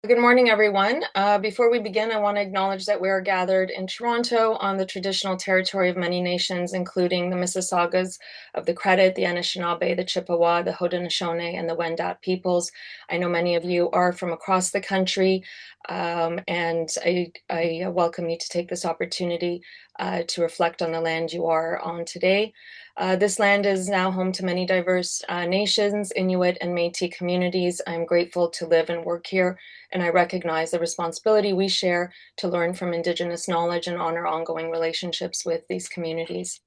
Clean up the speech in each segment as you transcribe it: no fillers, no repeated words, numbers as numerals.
Good morning, everyone. Before we begin, I want to acknowledge that we are gathered in Toronto on the traditional territory of many nations, including the Mississaugas of the Credit, the Anishinaabe, the Chippewa, the Haudenosaunee, and the Wendat peoples. I know many of you are from across the country, and I welcome you to take this opportunity to reflect on the land you are on today. This land is now home to many diverse nations, Inuit and Métis communities. I'm grateful to live and work here, and I recognize the responsibility we share to learn from Indigenous knowledge and honor ongoing relationships with these communities.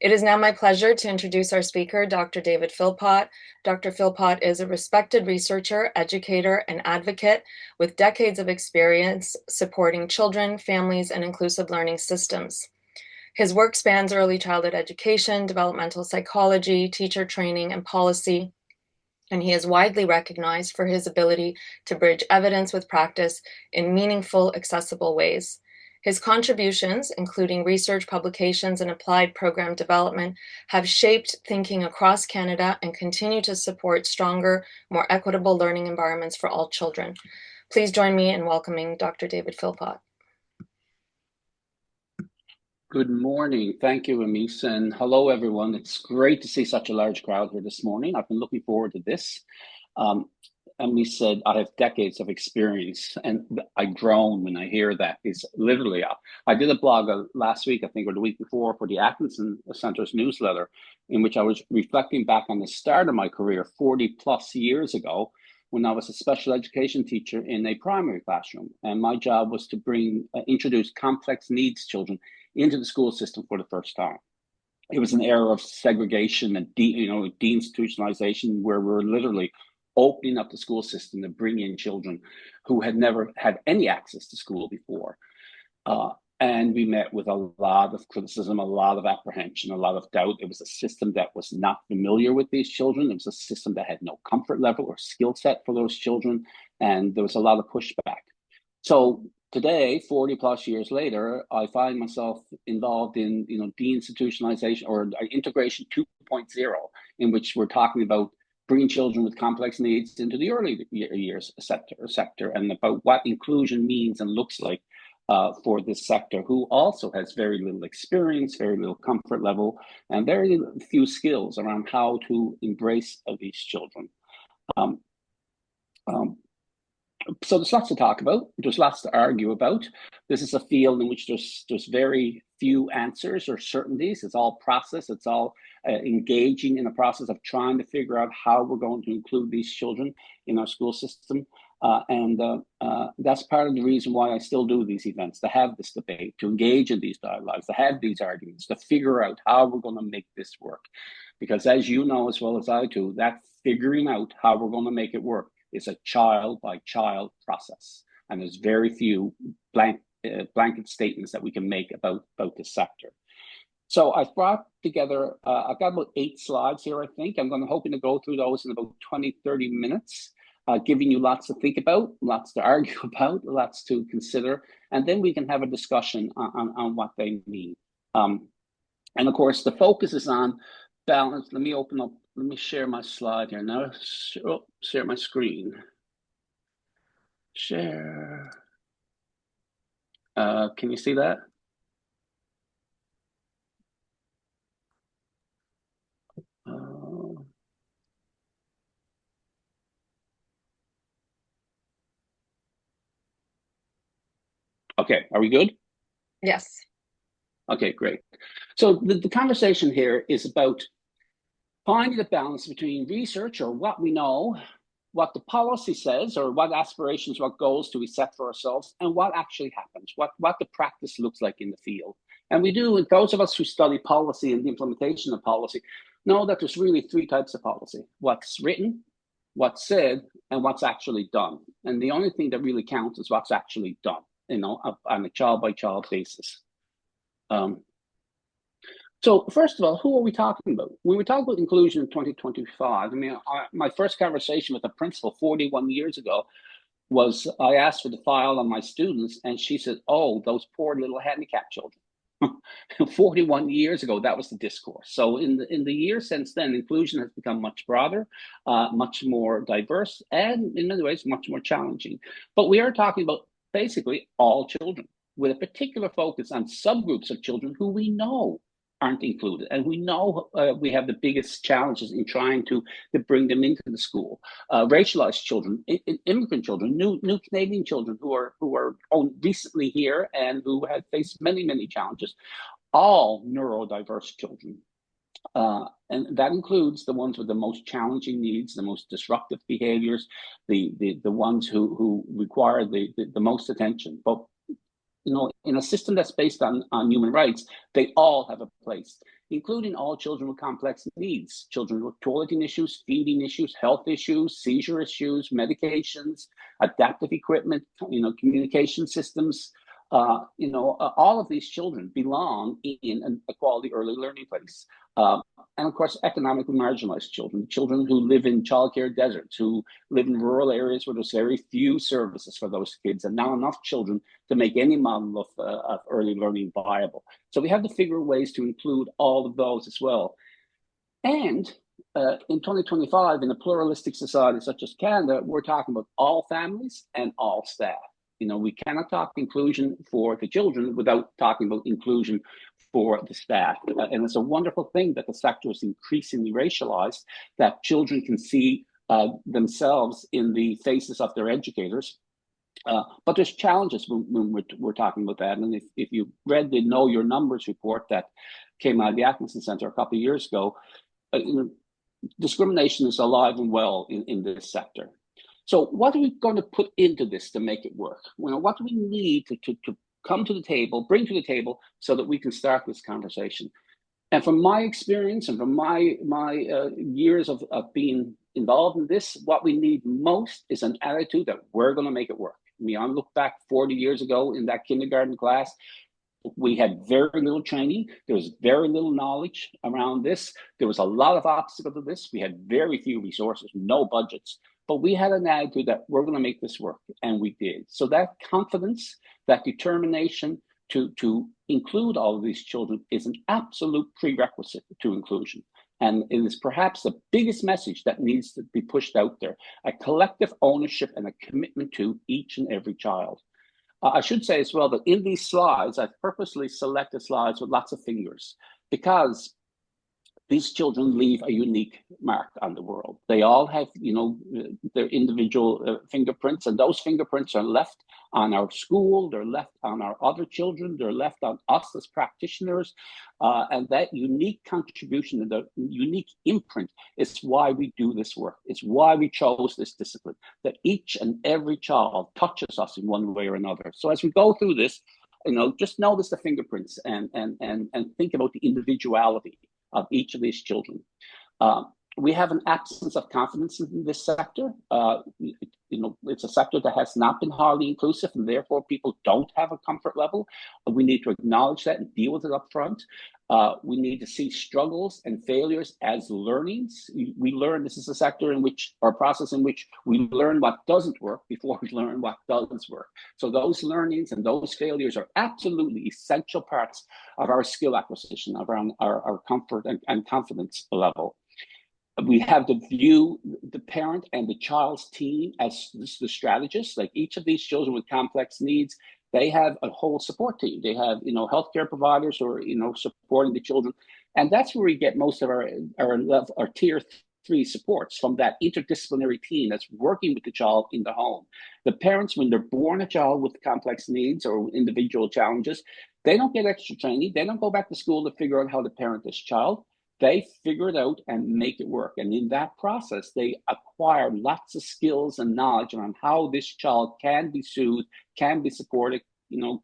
It is now my pleasure to introduce our speaker, Dr. David Philpott. Dr. Philpott is a respected researcher, educator, and advocate with decades of experience supporting children, families, and inclusive learning systems. His work spans early childhood education, developmental psychology, teacher training, and policy, and he is widely recognized for his ability to bridge evidence with practice in meaningful, accessible ways. His contributions, including research publications and applied program development, have shaped thinking across Canada and continue to support stronger, more equitable learning environments for all children. Please join me in welcoming Dr. David Philpott. Good morning. Thank you, Amis, and hello, everyone. It's great to see such a large crowd here this morning. I've been looking forward to this. Amis said, I have decades of experience, and I groan when I hear that. It's literally, I did a blog last week, I think, or the week before, for the Atkinson Center's newsletter, in which I was reflecting back on the start of my career 40 plus years ago, when I was a special education teacher in a primary classroom. And my job was to introduce complex needs children into the school system for the first time. It was an era of segregation and deinstitutionalization, where we're literally opening up the school system to bring in children who had never had any access to school before. And we met with a lot of criticism, a lot of apprehension, a lot of doubt. It was a system that was not familiar with these children. It was a system that had no comfort level or skill set for those children. And there was a lot of pushback. So today, 40 plus years later, I find myself involved in deinstitutionalization or integration 2.0, in which we're talking about bringing children with complex needs into the early years sector, and about what inclusion means and looks like for this sector, who also has very little experience, very little comfort level, and very few skills around how to embrace these children. So there's lots to talk about. There's lots to argue about. This is a field in which there's very few answers or certainties. It's all process. It's all engaging in a process of trying to figure out how we're going to include these children in our school system. And that's part of the reason why I still do these events, to have this debate, to engage in these dialogues, to have these arguments, to figure out how we're going to make this work. Because as you know as well as I do, that figuring out how we're going to make it work is a child by child process. And there's very few blanket statements that we can make about this sector. So I've brought together, I've got about 8 slides here, I think. I'm hoping to go through those in about 20, 30 minutes, giving you lots to think about, lots to argue about, lots to consider, and then we can have a discussion on what they mean. And of course, the focus is on balance. Let me share my slide here now. Share my screen. Share. Can you see that? Okay, are we good? Yes. Okay, great. So the conversation here is about finding a balance between research, or what we know, what the policy says, or what aspirations, what goals do we set for ourselves, and what actually happens, what the practice looks like in the field. And we do, those of us who study policy and the implementation of policy, know that there's really 3 types of policy: what's written, what's said, and what's actually done. And the only thing that really counts is what's actually done, on a child-by-child basis. So first of all, who are we talking about? When we talk about inclusion in 2025, I mean, my first conversation with a principal 41 years ago was, I asked for the file on my students, and she said, oh, those poor little handicapped children. 41 years ago, that was the discourse. So in the years since then, inclusion has become much broader, much more diverse, and in many ways, much more challenging. But we are talking about basically all children, with a particular focus on subgroups of children who we know aren't included. And we know we have the biggest challenges in trying to bring them into the school. Racialized children, immigrant children, new Canadian children who are recently here and who have faced many challenges, all neurodiverse children. And that includes the ones with the most challenging needs, the most disruptive behaviors, the ones who require the most attention. But in a system that's based on human rights, they all have a place, including all children with complex needs, children with toileting issues, feeding issues, health issues, seizure issues, medications, adaptive equipment, communication systems. All of these children belong in a quality early learning place. And of course, economically marginalized children, children who live in childcare deserts, who live in rural areas where there's very few services for those kids, and not enough children to make any model of early learning viable. So we have to figure ways to include all of those as well. And in 2025, in a pluralistic society such as Canada, we're talking about all families and all staff. We cannot talk inclusion for the children without talking about inclusion for the staff. And it's a wonderful thing that the sector is increasingly racialized, that children can see themselves in the faces of their educators. But there's challenges when we're talking about that. And if you read the Know Your Numbers report that came out of the Atkinson Center a couple of years ago, discrimination is alive and well in this sector. So what are we going to put into this to make it work? What do we need to come to the table, bring to the table, so that we can start this conversation? And from my experience and from my years of being involved in this, what we need most is an attitude that we're going to make it work. I look back 40 years ago in that kindergarten class. We had very little training. There was very little knowledge around this. There was a lot of obstacles to this. We had very few resources, no budgets. But we had an attitude that we're going to make this work, and we did. So that confidence, that determination to include all of these children is an absolute prerequisite to inclusion. And it is perhaps the biggest message that needs to be pushed out there, a collective ownership and a commitment to each and every child. I should say as well that in these slides, I've purposely selected slides with lots of fingers because these children leave a unique mark on the world. They all have, their individual fingerprints, and those fingerprints are left on our school, they're left on our other children, they're left on us as practitioners, and that unique contribution and the unique imprint is why we do this work. It's why we chose this discipline, that each and every child touches us in one way or another. So as we go through this, just notice the fingerprints and think about the individuality of each of these children. We have an absence of confidence in this sector. It's a sector that has not been highly inclusive, and therefore people don't have a comfort level. We need to acknowledge that and deal with it up front. We need to see struggles and failures as learnings. We learn this is a sector in which, or a process in which we learn what doesn't work before we learn what does work. So those learnings and those failures are absolutely essential parts of our skill acquisition, of our comfort and confidence level. We have to view the parent and the child's team as the strategists. Like each of these children with complex needs, they have a whole support team. They have, healthcare providers who are, supporting the children. And that's where we get most of our tier 3 supports, from that interdisciplinary team that's working with the child in the home. The parents, when they're born a child with complex needs or individual challenges, they don't get extra training. They don't go back to school to figure out how to parent this child. They figure it out and make it work. And in that process, they acquire lots of skills and knowledge around how this child can be soothed, can be supported,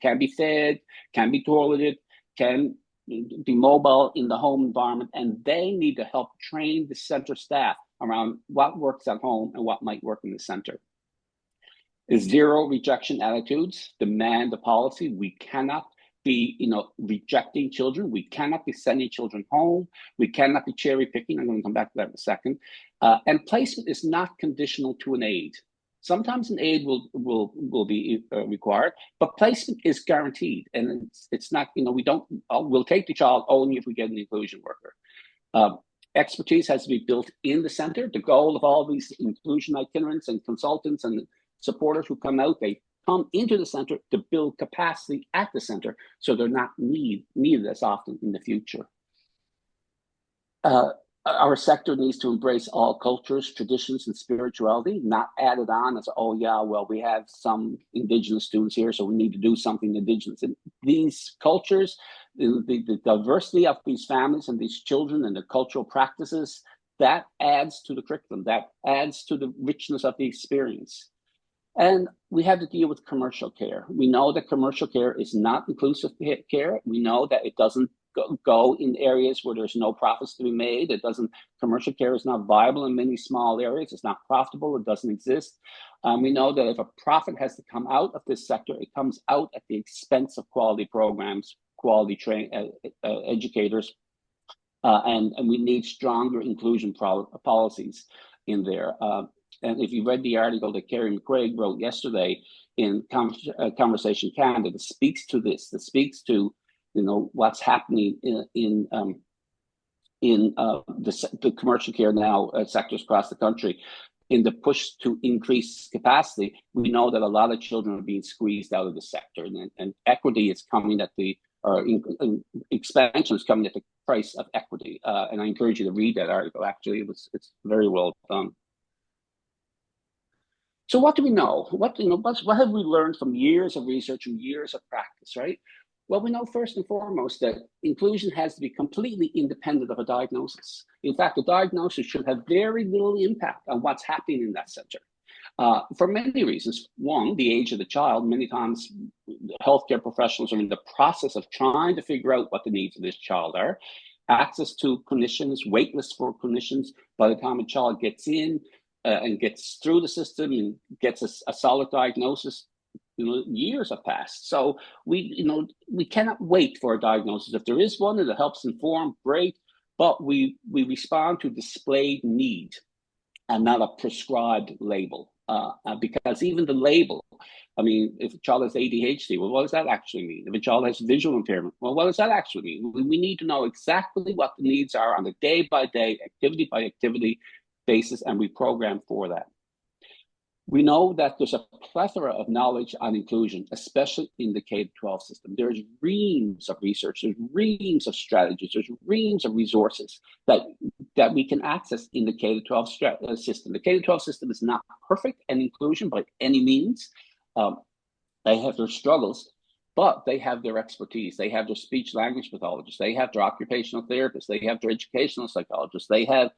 can be fed, can be toileted, can be mobile in the home environment. And they need to help train the center staff around what works at home and what might work in the center. Zero rejection attitudes demand a policy. We cannot be, rejecting children. We cannot be sending children home. We cannot be cherry picking. I'm going to come back to that in a second. And placement is not conditional to an aid. Sometimes an aid will be required, but placement is guaranteed, and it's not, we don't, we'll take the child only if we get an inclusion worker. Uh, Expertise has to be built in the center. The goal of all these inclusion itinerants and consultants and supporters who come out, they come into the center to build capacity at the center so they're not needed as often in the future. Our sector needs to embrace all cultures, traditions, and spirituality, not added on as, oh, yeah, well, we have some Indigenous students here, so we need to do something Indigenous. And these cultures, the diversity of these families and these children and the cultural practices, that adds to the curriculum, that adds to the richness of the experience. And we have to deal with commercial care. We know that commercial care is not inclusive care. We know that it doesn't go in areas where there's no profits to be made. It doesn't, commercial care is not viable in many small areas. It's not profitable. It doesn't exist. We know that if a profit has to come out of this sector, it comes out at the expense of quality programs, quality educators, and we need stronger inclusion policies in there. And if you read the article that Kerry McCraig wrote yesterday in Conversation Canada, that speaks to this, that speaks to what's happening in the commercial care now sectors across the country. In the push to increase capacity, we know that a lot of children are being squeezed out of the sector, and equity is coming at the expansion is coming at the price of equity. And I encourage you to read that article. Actually, it's very well done. So what do we know? What have we learned from years of research and years of practice, right? Well, we know first and foremost that inclusion has to be completely independent of a diagnosis. In fact, the diagnosis should have very little impact on what's happening in that center. For many reasons. One, the age of the child. Many times, healthcare professionals are in the process of trying to figure out what the needs of this child are. Access to clinicians, wait lists for clinicians. By the time a child gets in, and gets through the system and gets a solid diagnosis, years have passed. So we cannot wait for a diagnosis. If there is one and it helps inform, great, but we respond to displayed need and not a prescribed label. Because even the label, I mean, if a child has ADHD, well, what does that actually mean? If a child has visual impairment, well, what does that actually mean? We need to know exactly what the needs are on a day-by-day, activity-by-activity basis, and we program for that. We know that there's a plethora of knowledge on inclusion, especially in the K-12 system. There's reams of research, there's reams of strategies, there's reams of resources that we can access in the K-12 system. The K-12 system is not perfect in inclusion by any means. They have their struggles, but they have their expertise. They have their speech language pathologists. They have their occupational therapists. They have their educational psychologists. They have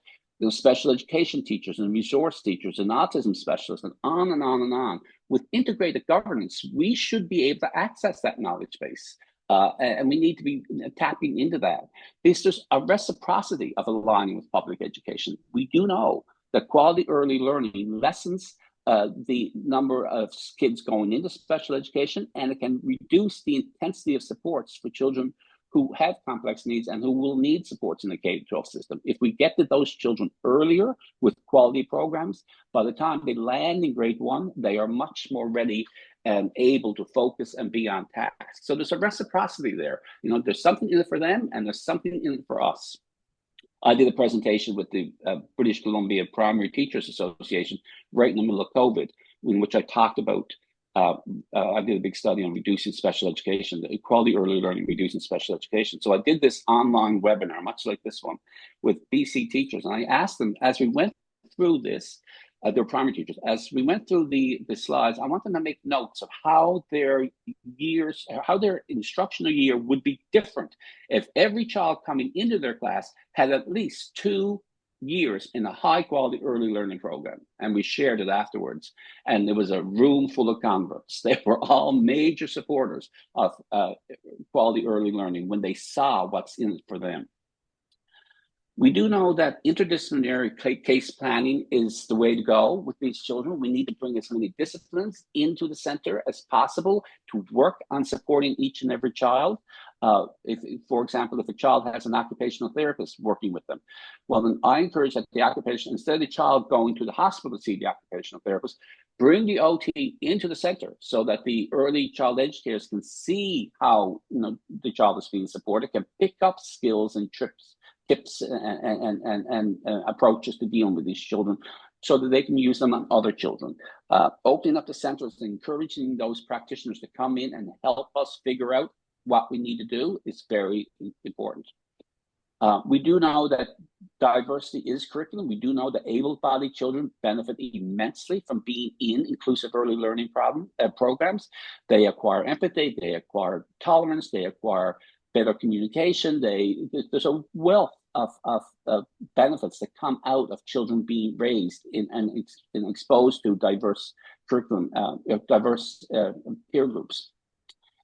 special education teachers and resource teachers and autism specialists and on and on and on. With integrated governance, we should be able to access that knowledge base. And we need to be tapping into that. Because there's a reciprocity of aligning with public education. We do know that quality early learning lessens the number of kids going into special education, and it can reduce the intensity of supports for children who have complex needs and who will need supports in the K-12 system. If we get to those children earlier with quality programs, by the time they land in grade 1, they are much more ready and able to focus and be on task. So there's a reciprocity there. There's something in it for them and there's something in it for us. I did a presentation with the British Columbia Primary Teachers Association right in the middle of COVID, in which I talked about I did a big study on reducing special education, the quality early learning, reducing special education. So I did this online webinar, much like this one, with BC teachers. And I asked them, as we went through this, their primary teachers, as we went through the slides, I want them to make notes of how their instructional year would be different if every child coming into their class had at least 2 years in a high quality early learning program. And we shared it afterwards. And there was a room full of converts. They were all major supporters of quality early learning when they saw what's in it for them. We do know that interdisciplinary case planning is the way to go with these children. We need to bring as many disciplines into the center as possible to work on supporting each and every child. For example, if a child has an occupational therapist working with them, well, then I encourage that the occupation, instead of the child going to the hospital to see the occupational therapist, bring the OT into the center so that the early child educators can see how the child is being supported, can pick up skills and tips and approaches to dealing with these children so that they can use them on other children. Opening up the centers and encouraging those practitioners to come in and help us figure out what we need to do is very important. We do know that diversity is curriculum. We do know that able-bodied children benefit immensely from being in inclusive early learning programs. They acquire empathy, they acquire tolerance, they acquire better communication. There's a wealth of benefits that come out of children being raised and exposed to diverse curriculum, diverse peer groups,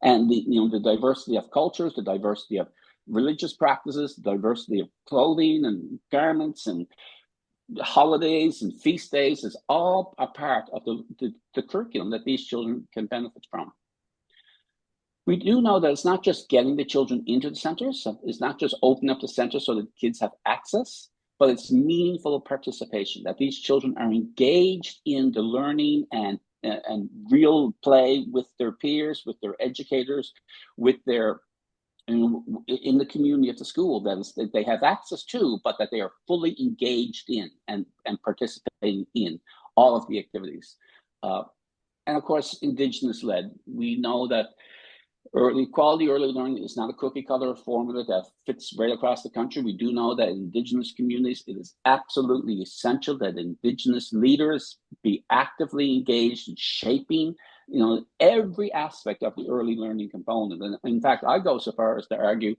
and the diversity of cultures, the diversity of religious practices, the diversity of clothing and garments and holidays and feast days is all a part of the curriculum that these children can benefit from. We do know that it's not just getting the children into the centers, it's not just opening up the center so that kids have access, but it's meaningful participation, that these children are engaged in the learning and real play with their peers, with their educators, with their in the community of the school that they have access to, but that they are fully engaged in and participating in all of the activities. And of course, Indigenous led. We know that quality early learning is not a cookie cutter formula that fits right across the country. We do know that in Indigenous communities, it is absolutely essential that Indigenous leaders be actively engaged in shaping every aspect of the early learning component. And in fact, I go so far as to argue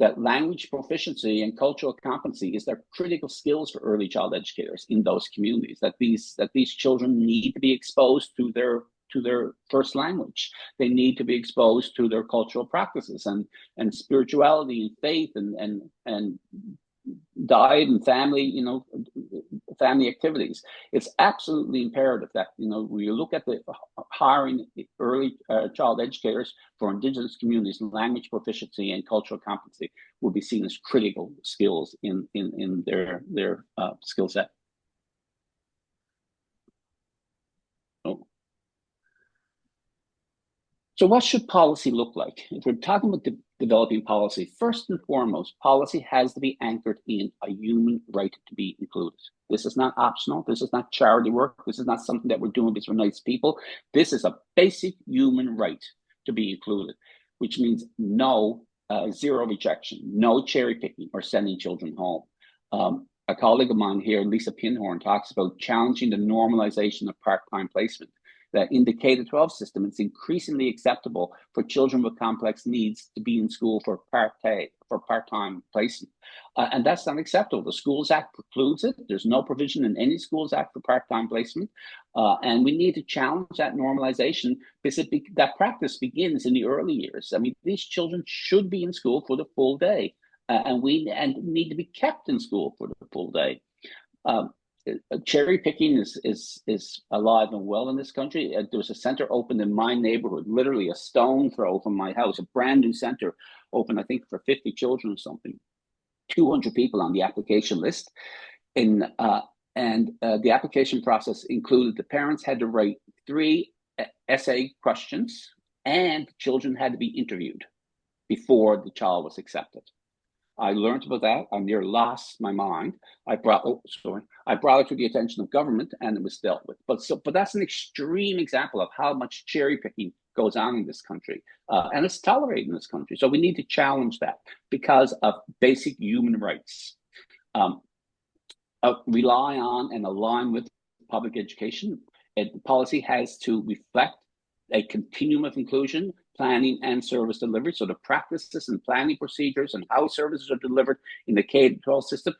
that language proficiency and cultural competency is their critical skills for early child educators in those communities, that these children need to be exposed to their first language. They need to be exposed to their cultural practices and spirituality and faith and diet and family, family activities. It's absolutely imperative that, when you look at the hiring early child educators for Indigenous communities, language proficiency and cultural competency will be seen as critical skills in their skill set. Oh. So what should policy look like? If we're talking about developing policy, first and foremost, policy has to be anchored in a human right to be included. This is not optional. This is not charity work. This is not something that we're doing because we're nice people. This is a basic human right to be included, which means zero rejection, no cherry picking or sending children home. A colleague of mine here, Lisa Pinhorn, talks about challenging the normalization of part-time placement. That in the K-12 system, it's increasingly acceptable for children with complex needs to be in school for part-time placement. And that's not acceptable. The Schools Act precludes it. There's no provision in any Schools Act for part-time placement. And we need to challenge that normalization because that practice begins in the early years. I mean, these children should be in school for the full day. And need to be kept in school for the full day. Cherry picking is alive and well in this country. There was a center opened in my neighborhood, literally a stone throw from my house, a brand new center open, I think, for 50 children or something. 200 people on the application list. And the application process included the parents had to write 3 essay questions and children had to be interviewed before the child was accepted. I learned about that. I nearly lost my mind. I brought it to the attention of government, and it was dealt with. But that's an extreme example of how much cherry picking goes on in this country, and it's tolerated in this country. So we need to challenge that because of basic human rights. Rely on and align with public education. Policy has to reflect a continuum of inclusion, planning, and service delivery. So the practices and planning procedures and how services are delivered in the K-12 system,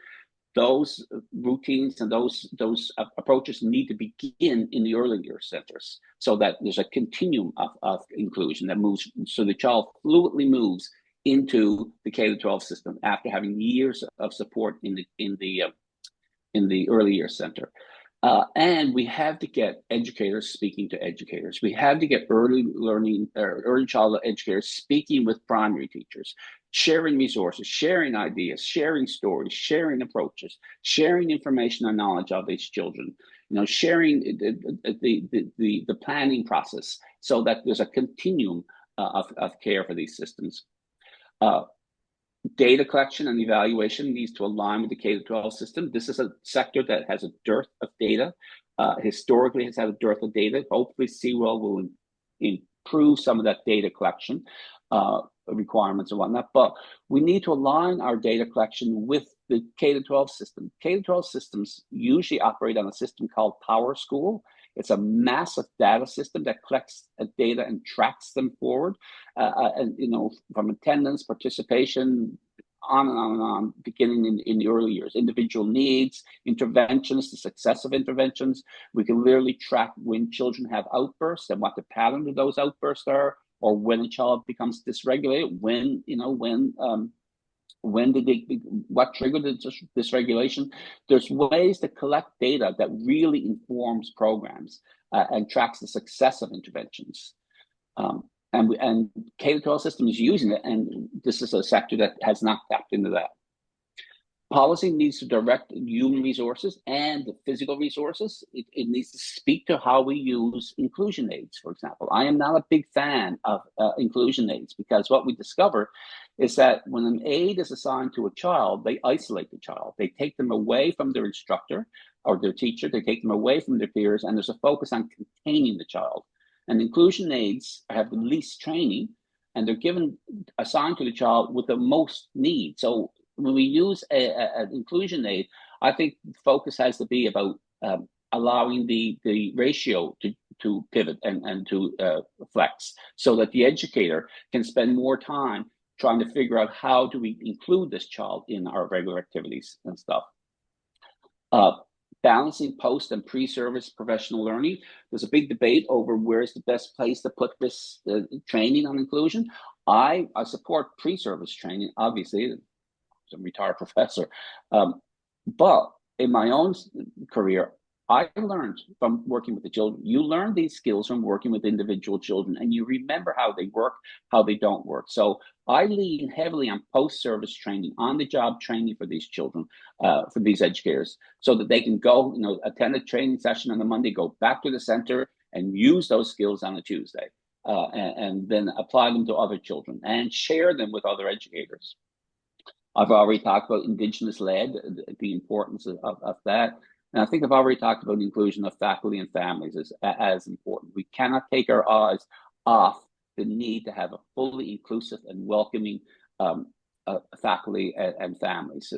those routines and those approaches need to begin in the early year centers so that there's a continuum of inclusion that moves, so the child fluidly moves into the K-12 system after having years of support in the early years center. And we have to get educators speaking to educators. We have to get early childhood educators speaking with primary teachers, sharing resources, sharing ideas, sharing stories, sharing approaches, sharing information and knowledge of these children. Sharing the planning process so that there's a continuum of care for these systems. Data collection and evaluation needs to align with the K-12 system. This is a sector that has a dearth of data. Historically has had a dearth of data. Hopefully CWEL will improve some of that data collection requirements and whatnot, but we need to align our data collection with the K-12 system. K-12 systems usually operate on a system called PowerSchool. It's a massive data system that collects data and tracks them forward, and from attendance, participation, on and on and on, beginning in the early years. Individual needs, interventions, the success of interventions. We can literally track when children have outbursts and what the pattern of those outbursts are, or when a child becomes dysregulated, what triggered the dysregulation. There's ways to collect data that really informs programs and tracks the success of interventions. And K-12 system is using it, and this is a sector that has not tapped into that. Policy needs to direct human resources and the physical resources. It needs to speak to how we use inclusion aids, for example. I am not a big fan of inclusion aids, because what we discover is that when an aid is assigned to a child, they isolate the child. They take them away from their instructor or their teacher. They take them away from their peers, and there's a focus on containing the child. And inclusion aids have the least training, and they're assigned to the child with the most need. So when we use an inclusion aid, I think the focus has to be about allowing the ratio to pivot and to flex, so that the educator can spend more time trying to figure out how do we include this child in our regular activities and stuff. Balancing post and pre-service professional learning. There's a big debate over where's the best place to put this training on inclusion. I support pre-service training, obviously. I'm a retired professor. But in my own career, I learned from working with the children. You learn these skills from working with individual children, and you remember how they work, how they don't work. So I lean heavily on post-service training, on-the-job training for these children, for these educators, so that they can go, attend a training session on a Monday, go back to the center and use those skills on a Tuesday, and then apply them to other children and share them with other educators. I've already talked about Indigenous-led, the importance of that. And I think I've already talked about the inclusion of faculty and families as important. We cannot take our eyes off the need to have a fully inclusive and welcoming faculty and families.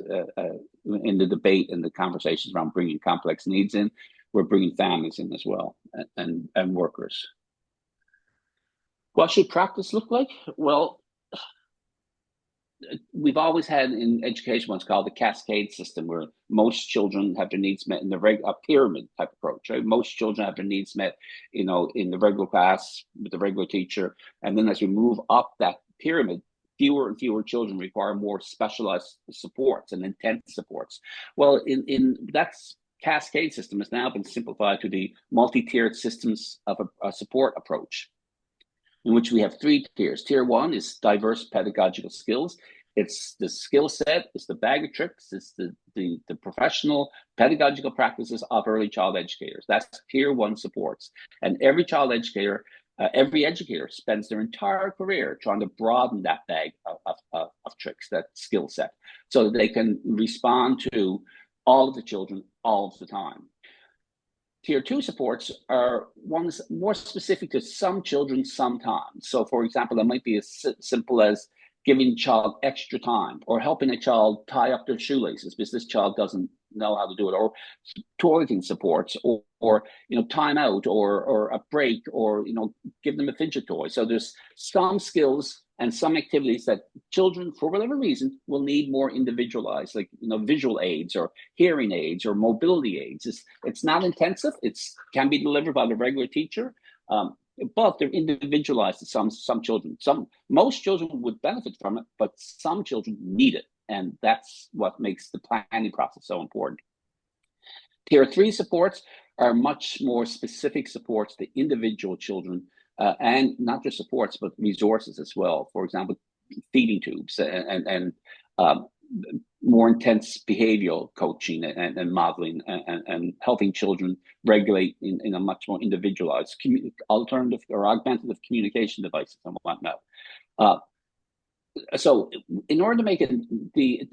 In the debate and the conversations around bringing complex needs in, we're bringing families in as well, and workers. What should practice look like? Well, we've always had in education what's called the cascade system, where most children have their needs met in a pyramid type approach, right? Most children have their needs met, in the regular class with the regular teacher. And then as we move up that pyramid, fewer and fewer children require more specialized supports and intense supports. Well, in that cascade system has now been simplified to the multi-tiered systems of a support approach, in which we have 3 tiers. Tier 1 is diverse pedagogical skills. It's the skill set, it's the bag of tricks, it's the professional pedagogical practices of early child educators. That's Tier 1 supports. And every child educator, every educator spends their entire career trying to broaden that bag of tricks, that skill set, so that they can respond to all of the children all of the time. Tier 2 supports are ones more specific to some children sometimes. So, for example, that might be as simple as giving a child extra time, or helping a child tie up their shoelaces because this child doesn't know how to do it, or toileting supports, or time out, or a break, or give them a fidget toy. So there's some skills and some activities that children, for whatever reason, will need more individualized, like visual aids or hearing aids or mobility aids. It's not intensive. It can be delivered by the regular teacher. but they're individualized to some children. Most children would benefit from it, but some children need it, and that's what makes the planning process so important. Tier 3 supports are much more specific supports to individual children, and not just supports, but resources as well. For example, feeding tubes and more intense behavioral coaching and modeling and helping children regulate in a much more individualized alternative or augmentative communication devices and whatnot. So in order to make the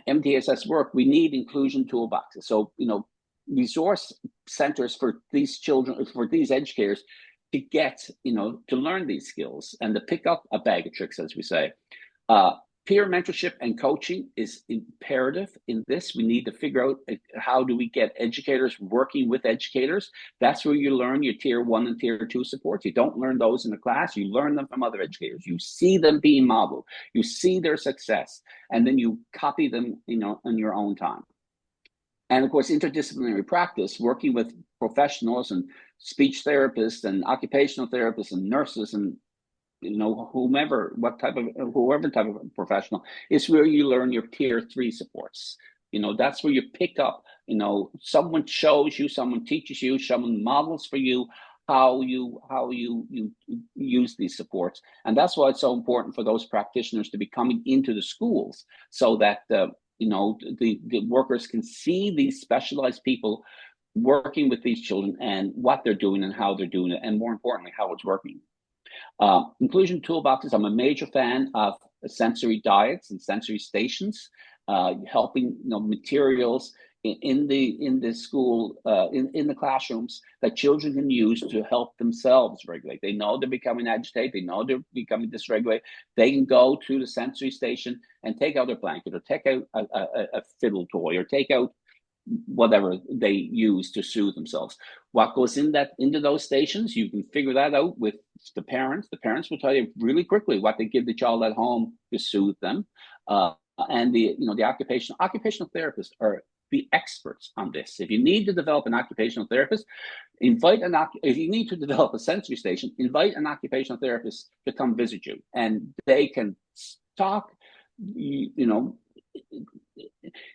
MTSS work, we need inclusion toolboxes. So, resource centers for these children, for these educators to get, to learn these skills and to pick up a bag of tricks, as we say. Peer mentorship and coaching is imperative in this. We need to figure out how do we get educators working with educators. That's where you learn your tier 1 and tier 2 supports. You don't learn those in the class. You learn them from other educators. You see them being modeled. You see their success, and then you copy them, in your own time. And of course, interdisciplinary practice, working with professionals and speech therapists and occupational therapists and nurses and whoever type of professional, is where you learn your tier 3 supports. That's where you pick up, someone shows you, someone teaches you, someone models for you how you use these supports. And that's why it's so important for those practitioners to be coming into the schools, so that the workers can see these specialized people working with these children and what they're doing and how they're doing it, and more importantly, how it's working. Inclusion toolboxes. I'm a major fan of sensory diets and sensory stations, helping materials in the school, in the classrooms, that children can use to help themselves regulate. They know they're becoming agitated. They know they're becoming dysregulated. They can go to the sensory station and take out their blanket, or take out a fiddle toy, or take out whatever they use to soothe themselves. What goes into those stations, you can figure that out with the parents. The parents will tell you really quickly what they give the child at home to soothe them. And the occupational therapists are the experts on this. If you need to develop an occupational therapist, if you need to develop a sensory station, invite an occupational therapist to come visit you, and they can talk,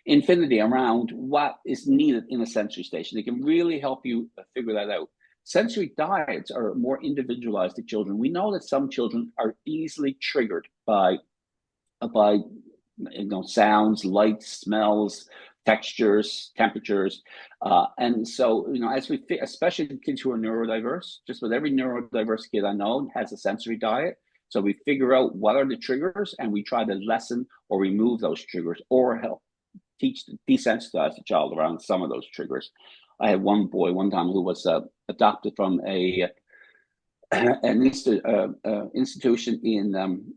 infinity around what is needed in a sensory station. They can really help you figure that out. Sensory diets are more individualized to children. We know that some children are easily triggered by sounds, lights, smells, textures, temperatures, and so as especially the kids who are neurodiverse. Just with every neurodiverse kid I know has a sensory diet. So we figure out what are the triggers, and we try to lessen or remove those triggers, or help desensitize the child around some of those triggers. I had one boy one time who was adopted from an institution in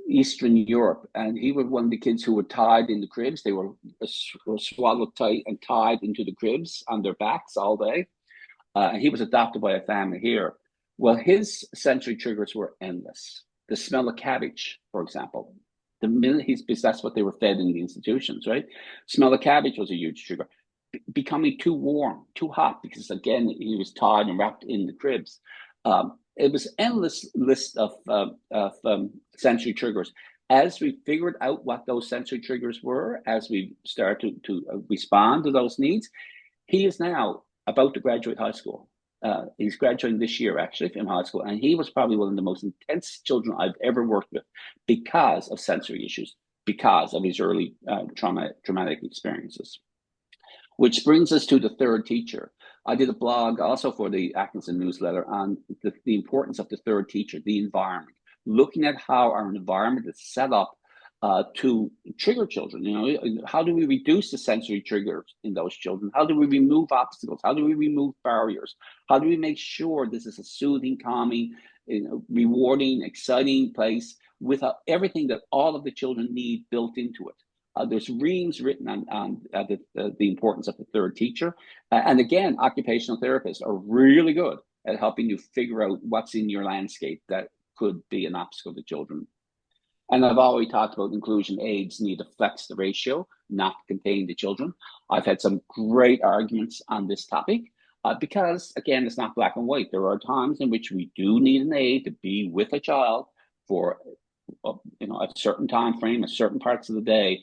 Eastern Europe, and he was one of the kids who were tied in the cribs. They were swallowed tight and tied into the cribs on their backs all day. He was adopted by a family here. Well, his sensory triggers were endless. The smell of cabbage, for example. The minute that's what they were fed in the institutions, right? Smell of cabbage was a huge trigger. Becoming too warm, too hot, because again, he was tied and wrapped in the cribs. It was endless list of sensory triggers. As we figured out what those sensory triggers were, as we started to respond to those needs, he is now about to graduate high school. He's graduating this year, actually, from high school, and he was probably one of the most intense children I've ever worked with, because of sensory issues, because of his early traumatic experiences. Which brings us to the third teacher. I did a blog also for the Atkinson newsletter on the importance of the third teacher, the environment, looking at how our environment is set up to trigger children. How do we reduce the sensory triggers in those children? How do we remove obstacles? How do we remove barriers? How do we make sure this is a soothing, calming, rewarding, exciting place with everything that all of the children need built into it? There's reams written on the importance of the third teacher. And again, occupational therapists are really good at helping you figure out what's in your landscape that could be an obstacle to children. And I've already talked about inclusion aids need to flex the ratio, not contain the children. I've had some great arguments on this topic. because again, it's not black and white. There are times in which we do need an aide to be with a child for a certain time frame, a certain parts of the day,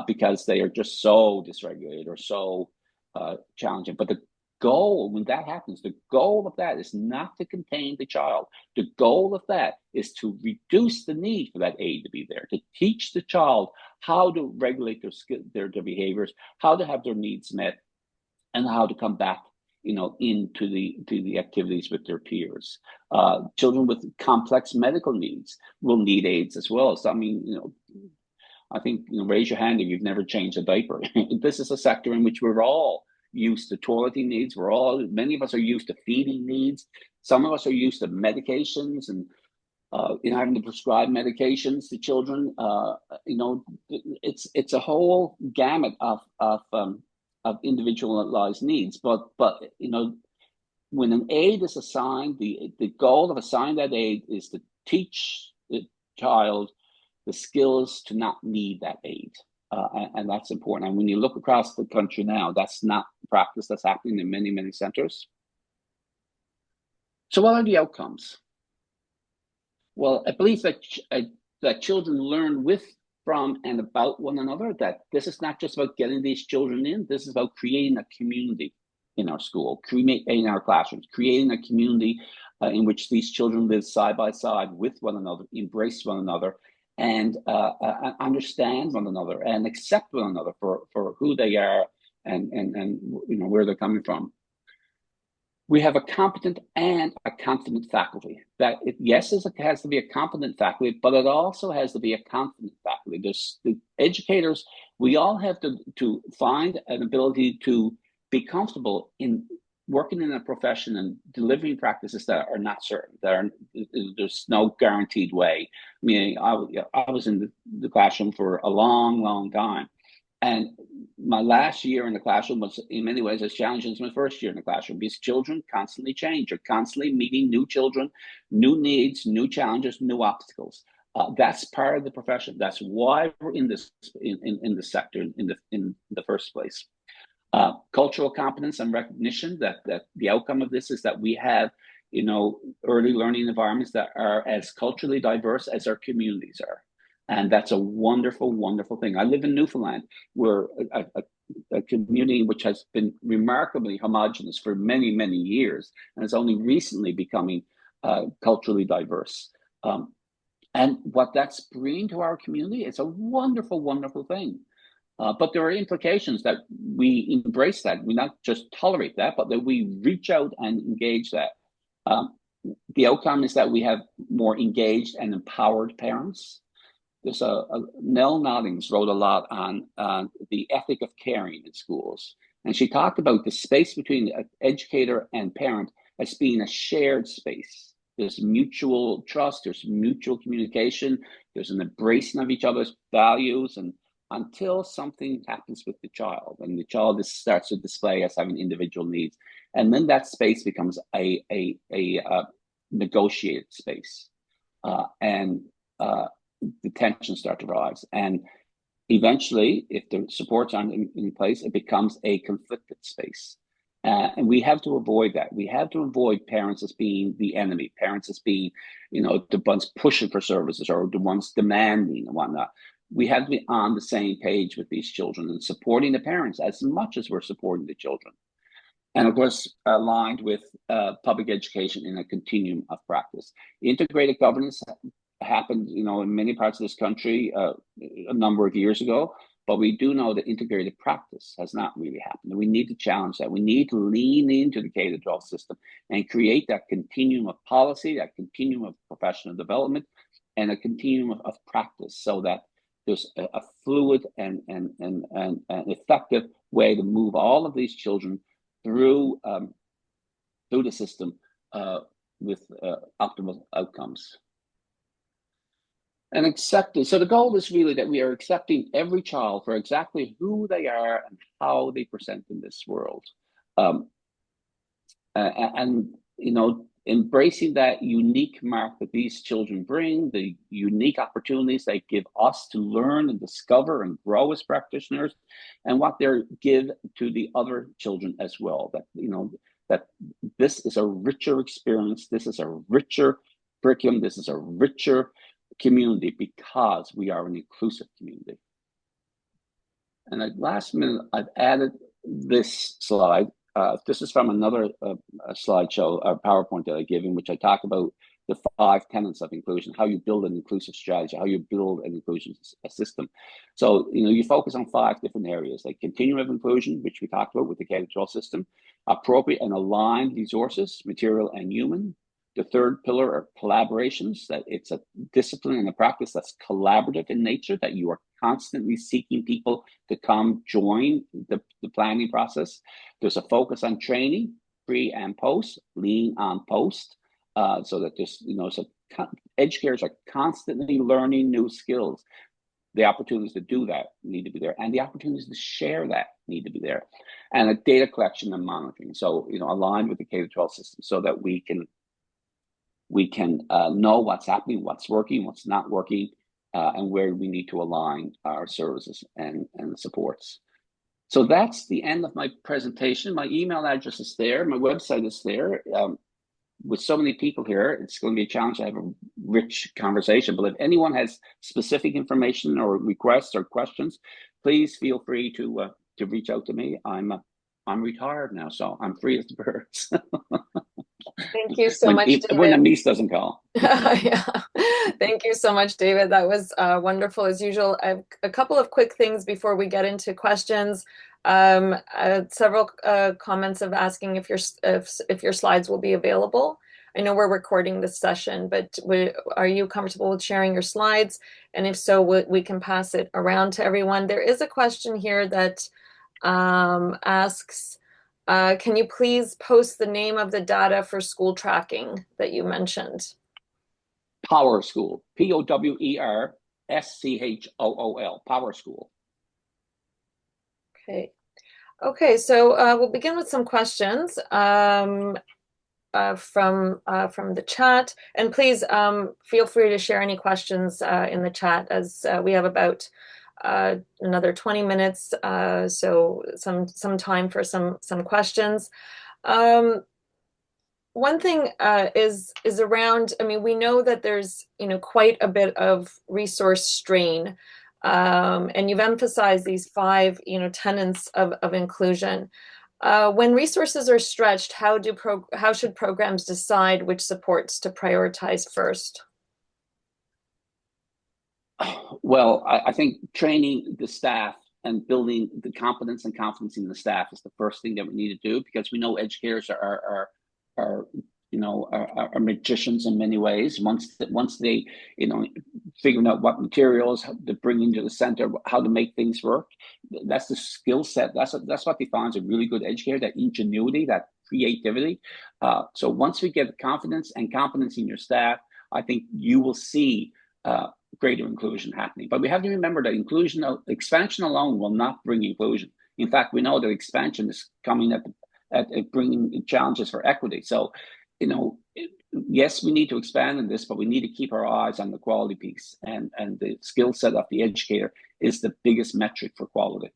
because they are just so dysregulated or so challenging. But the goal, when that happens, the goal of that is not to contain the child. The goal of that is to reduce the need for that aid to be there, to teach the child how to regulate their behaviors, how to have their needs met, and how to come back into the activities with their peers. Children with complex medical needs will need aids as well. So I mean, I think, raise your hand if you've never changed a diaper. This is a sector in which we're all used to toileting needs. Many of us are used to feeding needs. Some of us are used to medications and having to prescribe medications to children. It's a whole gamut of individualized needs. But when an aid is assigned, the goal of assigning that aid is to teach the child the skills to not need that aid. And that's important. And when you look across the country now, that's not practice that's happening in many, many centers. So what are the outcomes? Well, I believe that children learn with, from, and about one another, that this is not just about getting these children in, this is about creating a community in our school, in our classrooms, creating a community in which these children live side by side with one another, embrace one another, and understand one another and accept one another for who they are and where they're coming from. We have a competent and a confident faculty. Yes, it has to be a competent faculty, but it also has to be a confident faculty. There's the educators. We all have to find an ability to be comfortable in working in a profession and delivering practices that are not certain. There's no guaranteed way. I mean, I was in the classroom for a long, long time. And my last year in the classroom was in many ways as challenging as my first year in the classroom, because children constantly change. You're constantly meeting new children, new needs, new challenges, new obstacles. That's part of the profession. That's why we're in this in the sector in the first place. Cultural competence and recognition that the outcome of this is that we have early learning environments that are as culturally diverse as our communities are. And that's a wonderful, wonderful thing. I live in Newfoundland, where a community which has been remarkably homogenous for many, many years, and is only recently becoming culturally diverse. And what that's bringing to our community is a wonderful, wonderful thing. But there are implications that we embrace that. We not just tolerate that, but that we reach out and engage that. The outcome is that we have more engaged and empowered parents. There's Nell Noddings wrote a lot on the ethic of caring in schools. And she talked about the space between educator and parent as being a shared space. There's mutual trust, there's mutual communication, there's an embracing of each other's values, and until something happens with the child, and the child starts to display as having individual needs. And then that space becomes a negotiated space. And the tensions start to rise. And eventually, if the supports aren't in place, it becomes a conflicted space. And we have to avoid that. We have to avoid parents as being the enemy, parents as being, the ones pushing for services or the ones demanding and whatnot. We have to be on the same page with these children and supporting the parents as much as we're supporting the children. And of course, aligned with public education in a continuum of practice. Integrated governance happened, in many parts of this country a number of years ago, but we do know that integrated practice has not really happened. We need to challenge that. We need to lean into the K-12 system and create that continuum of policy, that continuum of professional development, and a continuum of practice, so that there's a fluid and effective way to move all of these children through the system with optimal outcomes. And accepting. So the goal is really that we are accepting every child for exactly who they are and how they present in this world. And embracing that unique mark that these children bring, the unique opportunities they give us to learn and discover and grow as practitioners, and what they give to the other children as well. That that this is a richer experience, this is a richer curriculum, this is a richer community because we are an inclusive community. And at last minute, I've added this slide. This is from another slideshow, a PowerPoint that I gave in which I talk about the 5 tenets of inclusion, how you build an inclusive strategy, how you build an inclusion system. So, you focus on 5 different areas, like continuum of inclusion, which we talked about with the K-12 system, appropriate and aligned resources, material and human. The third pillar are collaborations, that it's a discipline and a practice that's collaborative in nature, that you are constantly seeking people to come join the planning process. There's a focus on training, pre and post, lean on post, so that there's, so educators are constantly learning new skills. The opportunities to do that need to be there, and the opportunities to share that need to be there. And a data collection and monitoring, so, aligned with the K-12 system so that we can know what's happening, what's working, what's not working, and where we need to align our services and supports. So that's the end of my presentation. My email address is there. My website is there. With so many people here, it's going to be a challenge to have a rich conversation. But if anyone has specific information or requests or questions, please feel free to reach out to me. I'm retired now, so I'm free as the birds. Thank you so much, David. When the niece doesn't call. Yeah. Thank you so much, David. That was wonderful as usual. I have a couple of quick things before we get into questions. Several comments of asking if your slides will be available. I know we're recording this session, but are you comfortable with sharing your slides? And if so, we can pass it around to everyone. There is a question here that asks, can you please post the name of the data for school tracking that you mentioned? Power School, POWERSCHOOL, Power School. Okay, so we'll begin with some questions from the chat, and please feel free to share any questions in the chat, as we have about another 20 minutes, so some time for some questions. One thing is around, I mean, we know that there's, quite a bit of resource strain, and you've emphasized these 5, tenets of inclusion. When resources are stretched, how should programs decide which supports to prioritize first? Well, I think training the staff and building the competence and confidence in the staff is the first thing that we need to do, because we know educators are magicians in many ways. Once they figuring out what materials to bring into the center, how to make things work, that's the skill set. That's what defines a really good educator, that ingenuity, that creativity. So once we get confidence and competence in your staff, I think you will see greater inclusion happening. But we have to remember that expansion alone will not bring inclusion. In fact, we know that expansion is coming at bringing challenges for equity. So, yes, we need to expand in this, but we need to keep our eyes on the quality piece, and the skill set of the educator is the biggest metric for quality.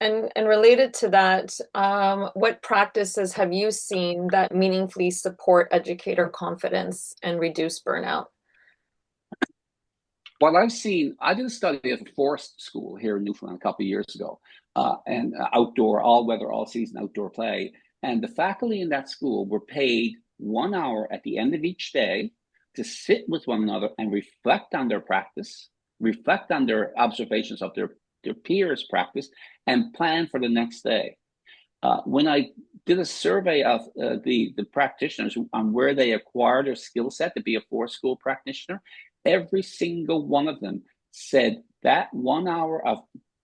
And related to that, what practices have you seen that meaningfully support educator confidence and reduce burnout? What I've seen, I did a study at a forest school here in Newfoundland a couple of years ago, and outdoor, all weather, all season outdoor play. And the faculty in that school were paid 1 hour at the end of each day to sit with one another and reflect on their practice, reflect on their observations of their peers' practice, and plan for the next day. When I did a survey of the practitioners on where they acquired their skill set to be a forest school practitioner, every single one of them said that 1 hour of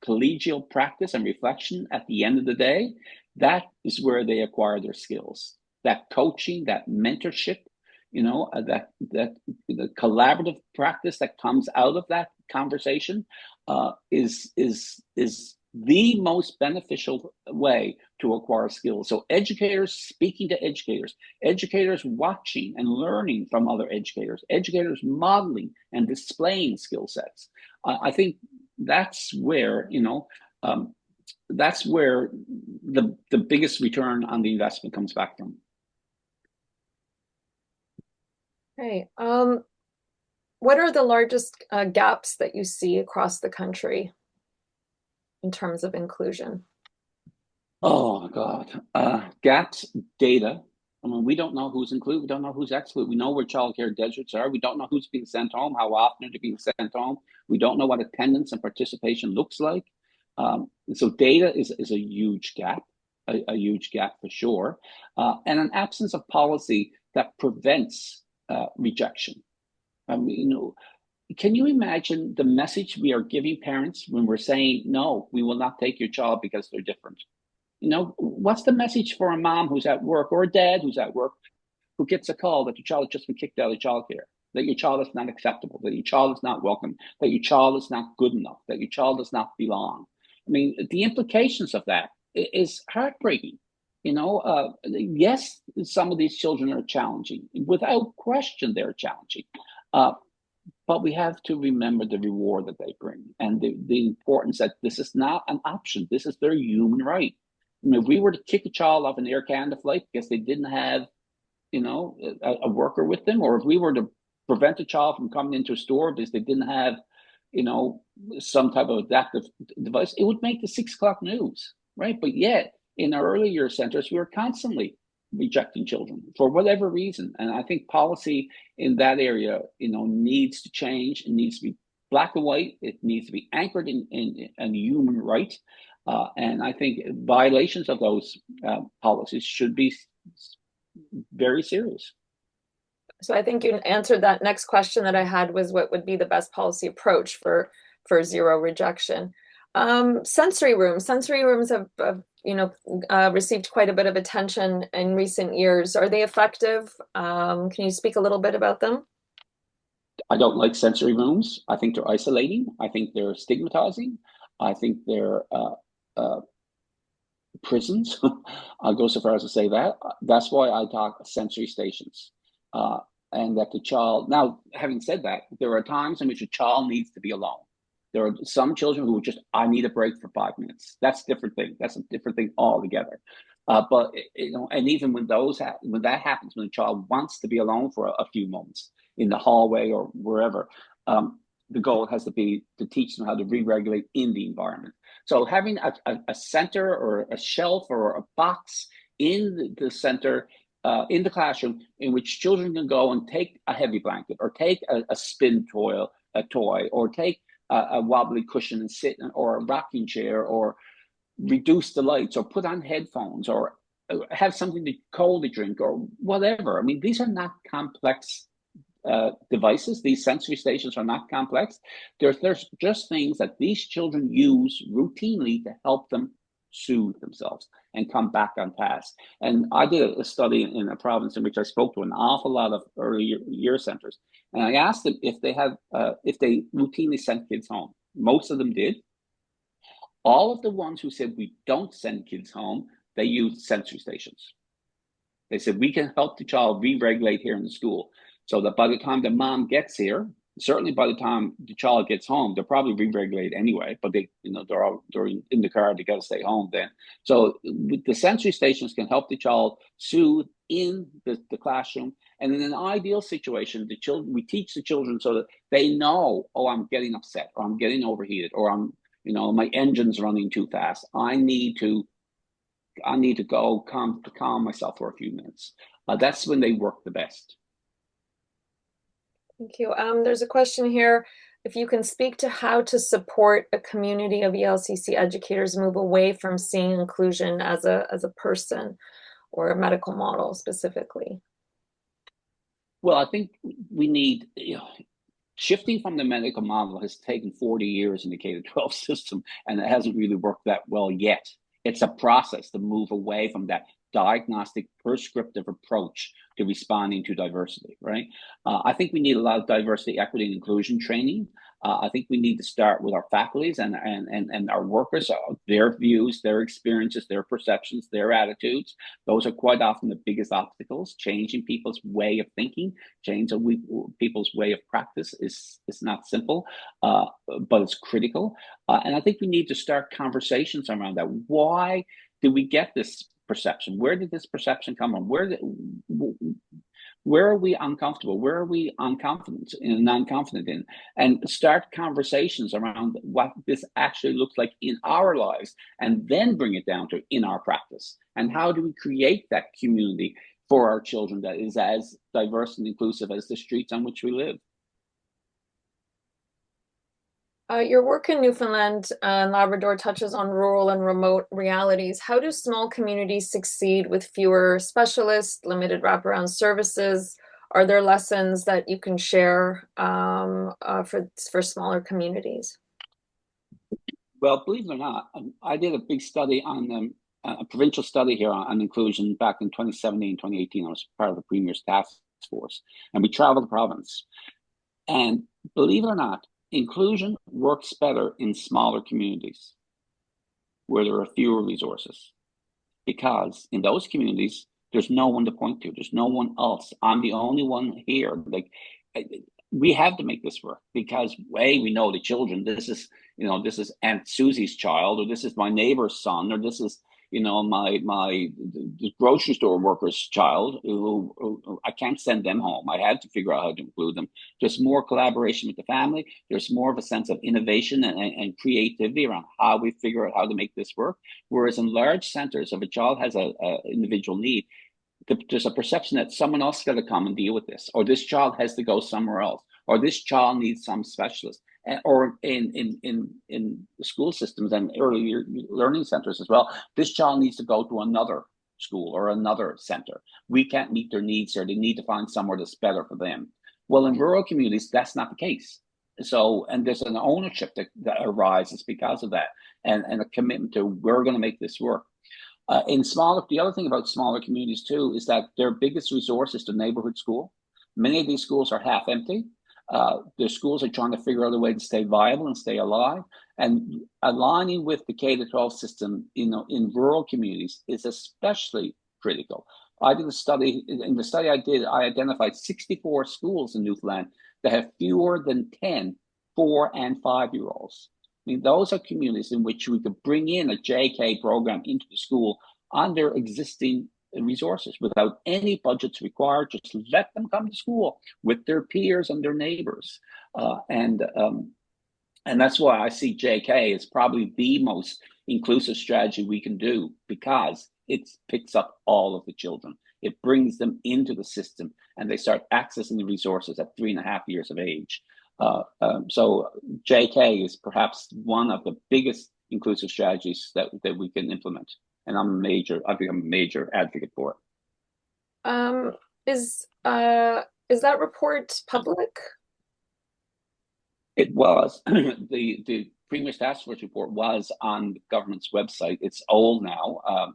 collegial practice and reflection at the end of the day, that is where they acquire their skills. That coaching, that mentorship, that the collaborative practice that comes out of that conversation is the most beneficial way to acquire skills. So educators speaking to educators, educators watching and learning from other educators, educators modeling and displaying skill sets. I think that's where, that's where the biggest return on the investment comes back from. Okay. What are the largest gaps that you see across the country in terms of inclusion? Oh God. Gaps, data. I mean, we don't know who's included. We don't know who's excluded. We know where childcare deserts are. We don't know who's being sent home, how often they're being sent home. We don't know what attendance and participation looks like. So data is a huge gap, a huge gap for sure, and an absence of policy that prevents rejection. I mean, can you imagine the message we are giving parents when we're saying, no, we will not take your child because they're different? What's the message for a mom who's at work or a dad who's at work who gets a call that your child has just been kicked out of childcare, that your child is not acceptable, that your child is not welcome, that your child is not good enough, that your child does not belong? I mean, the implications of that is heartbreaking. Yes, some of these children are challenging. Without question, they're challenging. Uh, but we have to remember the reward that they bring and the importance that this is not an option. This is their human right. I mean, if we were to kick a child off an Air Canada flight because they didn't have, a worker with them, or if we were to prevent a child from coming into a store because they didn't have, you know, some type of adaptive device, it would make the 6 o'clock news, right? But yet, in our early year centers, we were constantly rejecting children for whatever reason. And I think policy in that area, needs to change. It needs to be black and white. It needs to be anchored in human right. And I think violations of those policies should be very serious. So I think you answered that next question that I had was what would be the best policy approach for zero rejection. Sensory rooms. Sensory rooms have received quite a bit of attention in recent years. Are they effective? Can you speak a little bit about them? I don't like sensory rooms. I think they're isolating. I think they're stigmatizing. I think they're prisons. I'll go so far as to say that. That's why I talk sensory stations. And that the child, now, having said that, there are times in which a child needs to be alone. There are some children who just, I need a break for 5 minutes. That's a different thing. That's a different thing altogether. But and even when when that happens, when a child wants to be alone for a few moments in the hallway or wherever, the goal has to be to teach them how to re-regulate in the environment. So having a center or a shelf or a box in the center in the classroom in which children can go and take a heavy blanket or take a spin toy, or take a wobbly cushion and sit in, or a rocking chair, or reduce the lights, or put on headphones, or have something to cold to drink, or whatever. I mean, these are not complex devices. These sensory stations are not complex. There's just things that these children use routinely to help them soothe themselves and come back on task. And I did a study in a province in which I spoke to an awful lot of early year centers, and I asked them if they routinely sent kids home. Most of them did. All of the ones who said we don't send kids home, they used sensory stations. They said we can help the child re-regulate here in the school, so that by the time the mom gets here, certainly by the time the child gets home, they'll probably re-regulate anyway. But they're in the car, they got to stay home then. So the sensory stations can help the child soothe in the classroom. And in an ideal situation, we teach the children so that they know, oh, I'm getting upset, or I'm getting overheated, or my engine's running too fast. I need to go calm myself for a few minutes. That's when they work the best. Thank you. There's a question here. If you can speak to how to support a community of ELCC educators move away from seeing inclusion as a person or a medical model specifically. Well, I think we need, shifting from the medical model has taken 40 years in the K-12 system, and it hasn't really worked that well yet. It's a process to move away from that diagnostic prescriptive approach to responding to diversity, right? I think we need a lot of diversity, equity, and inclusion training. I think we need to start with our faculties and our workers, their views, their experiences, their perceptions, their attitudes. Those are quite often the biggest obstacles. Changing people's way of thinking, changing people's way of practice is not simple, but it's critical. And I think we need to start conversations around that. Why did we get this perception? Where did this perception come from? Where are we uncomfortable? Where are we unconfident and non-confident in? And start conversations around what this actually looks like in our lives, and then bring it down to in our practice. And how do we create that community for our children that is as diverse and inclusive as the streets on which we live? Your work in Newfoundland and Labrador touches on rural and remote realities. How do small communities succeed with fewer specialists, limited wraparound services? Are there lessons that you can share for smaller communities? Well, believe it or not, I did a big study on a provincial study here on inclusion back in 2017, 2018. I was part of the Premier's task force, and we traveled the province. And believe it or not, inclusion works better in smaller communities where there are fewer resources, because in those communities, there's no one to point to. There's no one else. I'm the only one here. Like, we have to make this work because we know the children. This is Aunt Susie's child, or this is my neighbor's son, or this is my the grocery store worker's child who I can't send them home. I had to figure out how to include them. There's more collaboration with the family. There's more of a sense of innovation and creativity around how we figure out how to make this work. Whereas in large centers, if a child has a individual need, there's a perception that someone else is going to come and deal with this, or this child has to go somewhere else, or this child needs some specialist. Or in school systems and early learning centers as well, this child needs to go to another school or another center. We can't meet their needs here. They need to find somewhere that's better for them. Well, in rural communities, that's not the case. So, and there's an ownership that arises because of that, and a commitment to, we're going to make this work. The other thing about smaller communities too is that their biggest resource is the neighborhood school. Many of these schools are half empty. The schools are trying to figure out a way to stay viable and stay alive. And aligning with the K-12 system, in rural communities is especially critical. I did a study. In the study I did, I identified 64 schools in Newfoundland that have fewer than 10 4- and 5-year-olds. I mean, those are communities in which we could bring in a JK program into the school on their existing resources without any budgets required. Just let them come to school with their peers and their neighbors. And that's why I see JK as probably the most inclusive strategy we can do, because it picks up all of the children. It brings them into the system and they start accessing the resources at 3.5 years of age. So JK is perhaps one of the biggest inclusive strategies that we can implement, and I've become a major advocate for it. Is that report public? It was. The Premier's Task Force report was on the government's website. It's old now,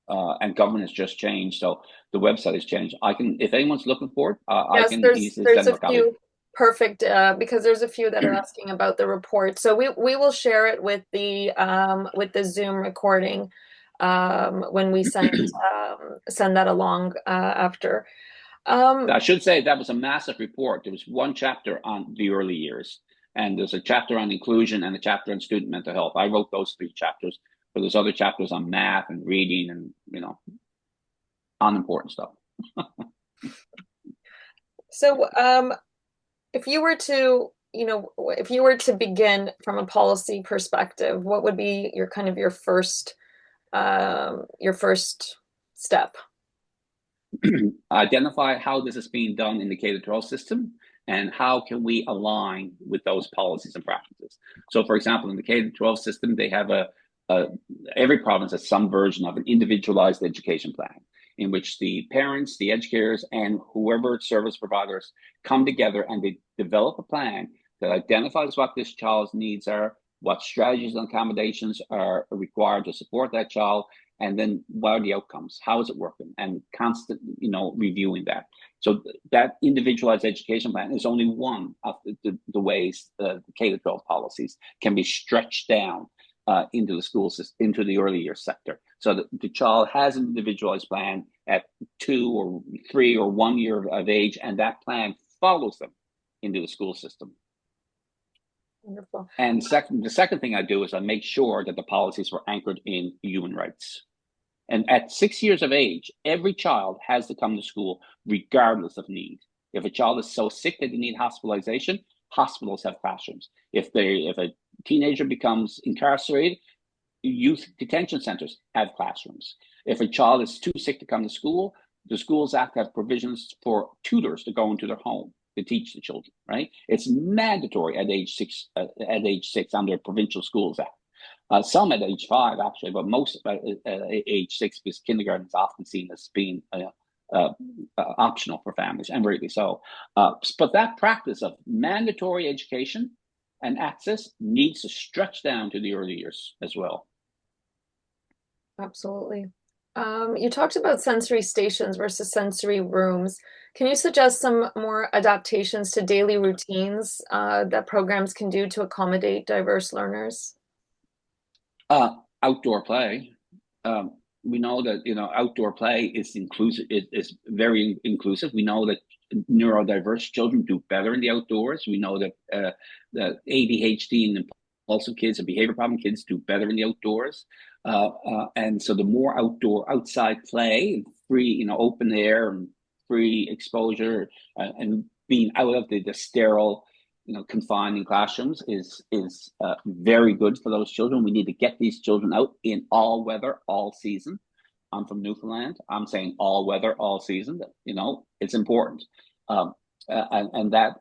and government has just changed, so the website has changed. If anyone's looking for it, I Yes, can easily send them a copy. Perfect, because there's a few that are asking about the report. So we will share it with the Zoom recording when we send that along after. I should say that was a massive report. There was one chapter on the early years, and there's a chapter on inclusion and a chapter on student mental health. I wrote those 3 chapters, but there's other chapters on math and reading and unimportant stuff. So if you were to begin from a policy perspective, what would be your first step? Identify how this is being done in the K-12 system and how can we align with those policies and practices. So, for example, in the K-12 system, they have every province has some version of an individualized education plan in which the parents, the educators, and whoever service providers come together and they develop a plan that identifies what this child's needs are, what strategies and accommodations are required to support that child, and then what are the outcomes? How is it working? And constant, reviewing that. So that individualized education plan is only one of the ways the K-12 policies can be stretched down into the school system, into the early years sector. So that the child has an individualized plan at 2 or 3 or 1 year of age, and that plan follows them into the school system. Wonderful. And the second thing I do is I make sure that the policies were anchored in human rights. And at 6 years of age, every child has to come to school regardless of need. If a child is so sick that they need hospitalization, hospitals have classrooms. If a teenager becomes incarcerated, youth detention centers have classrooms. If a child is too sick to come to school, the Schools Act have provisions for tutors to go into their home to teach the children. Right? It's mandatory at age 6. At age 6 under Provincial Schools Act. Some at age 5, actually, but most at age 6, because kindergarten is often seen as being optional for families, and rightly so. But that practice of mandatory education and access needs to stretch down to the early years as well. Absolutely. You talked about sensory stations versus sensory rooms. Can you suggest some more adaptations to daily routines that programs can do to accommodate diverse learners? Outdoor play. We know that outdoor play is inclusive. Is very inclusive. We know that neurodiverse children do better in the outdoors. We know that ADHD and impulsive kids and behavior problem kids do better in the outdoors. And so the more outside play, free, open air and free exposure, and being out of the sterile, confined in classrooms is very good for those children. We need to get these children out in all weather, all season. I'm from Newfoundland. I'm saying all weather, all season. It's important, and that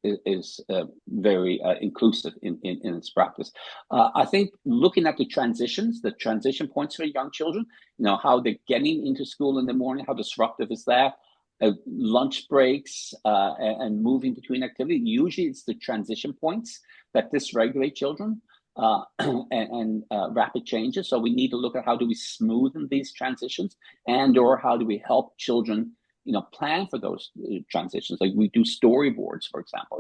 is very inclusive in its practice. I think looking at the transition points for young children, how they're getting into school in the morning, how disruptive is that? Lunch breaks and moving between activity. Usually it's the transition points that dysregulate children and rapid changes. So we need to look at how do we smoothen these transitions, and or how do we help children plan for those transitions. Like we do storyboards, for example,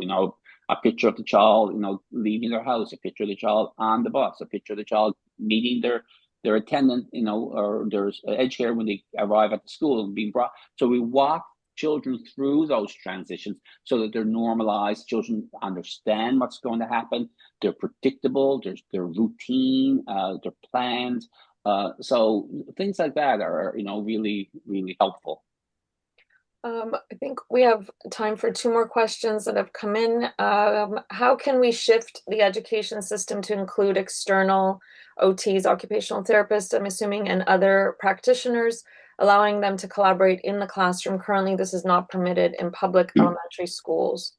a picture of the child, leaving their house, a picture of the child on the bus, a picture of the child meeting their attendant, or their educator when they arrive at the school and being brought. So we walk children through those transitions so that they're normalized. Children understand what's going to happen. They're predictable. They're routine. They're planned. So things like that are, really, really helpful. I think we have time for two more questions that have come in. How can we shift the education system to include external OTs, occupational therapists, I'm assuming, and other practitioners, allowing them to collaborate in the classroom? Currently, this is not permitted in public elementary schools.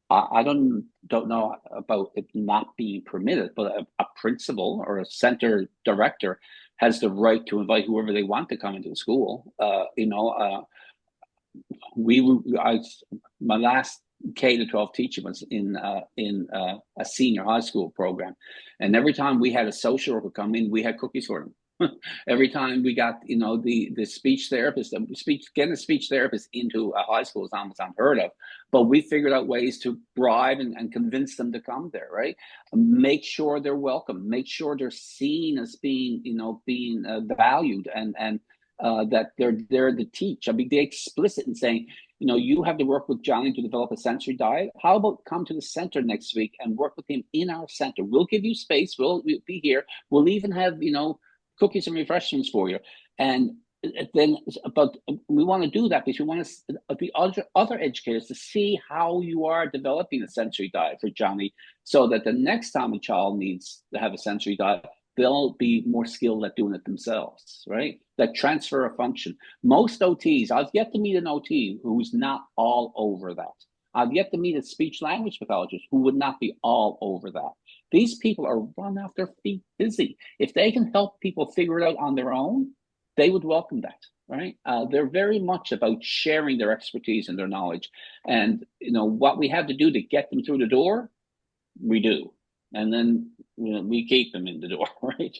I don't know about it not being permitted, but a principal or a center director has the right to invite whoever they want to come into the school. My last K to 12 teaching was in a senior high school program, and every time we had a social worker come in, we had cookies for them. Every time we got, the speech therapist, getting a speech therapist into a high school is almost unheard of. But we figured out ways to bribe and convince them to come there, right? Make sure they're welcome. Make sure they're seen as being, being valued, and that they're there to teach. I mean, they're explicit in saying, you have to work with Johnny to develop a sensory diet. How about come to the center next week and work with him in our center? We'll give you space. We'll be here. We'll even have, cookies and refreshments for you. And then, but we want to do that because we want the other educators to see how you are developing a sensory diet for Johnny, so that the next time a child needs to have a sensory diet, they'll be more skilled at doing it themselves, right? That transfer of function. Most OTs, I've yet to meet an OT who's not all over that. I've yet to meet a speech language pathologist who would not be all over that. These people are run off their feet busy. If they can help people figure it out on their own, they would welcome that, right? They're very much about sharing their expertise and their knowledge. And, what we have to do to get them through the door, we do. And then we keep them in the door, right?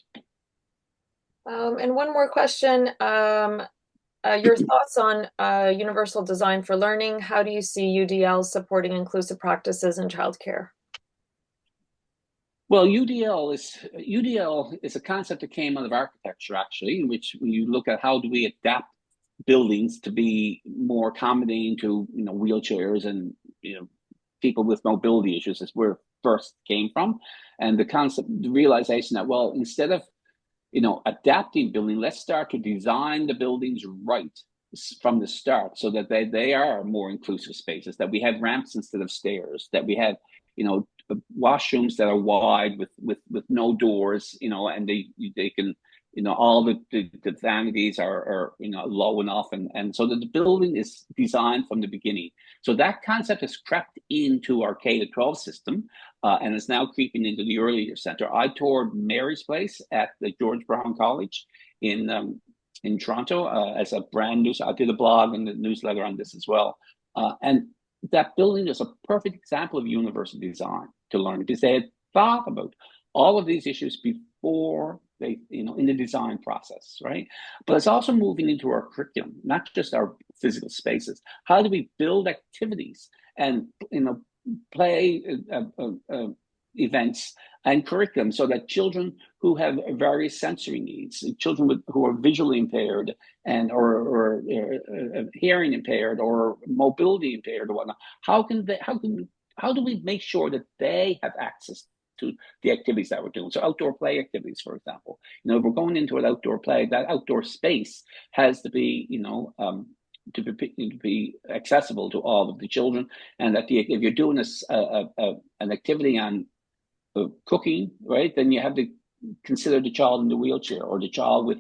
And one more question. Your thoughts on universal design for learning. How do you see UDL supporting inclusive practices in childcare? Well, UDL is a concept that came out of architecture, actually, in which you look at how do we adapt buildings to be more accommodating to wheelchairs and people with mobility issues, is where it first came from. And the concept, the realization that, well, instead of adapting building. Let's start to design the buildings right from the start so that they are more inclusive spaces, that we have ramps instead of stairs, that we have, washrooms that are wide with no doors, and they can, all the vanities are low enough, and so that the building is designed from the beginning. So that concept has crept into our K-12 system, and is now creeping into the early years center. I toured Mary's Place at the George Brown College in Toronto as a brand new. I did a blog and a newsletter on this as well, and that building is a perfect example of university design to learn, because they had thought about all of these issues before they, in the design process, right? But it's also moving into our curriculum, not just our physical spaces. How do we build activities and, play events and curriculum so that children who have various sensory needs, children who are visually impaired and or hearing impaired or mobility impaired or whatnot, how do we make sure that they have access to the activities that we're doing? So outdoor play activities, for example, if we're going into an outdoor play, that outdoor space has to be, to be accessible to all of the children, and that if you're doing an activity on cooking, right, then you have to consider the child in the wheelchair or the child with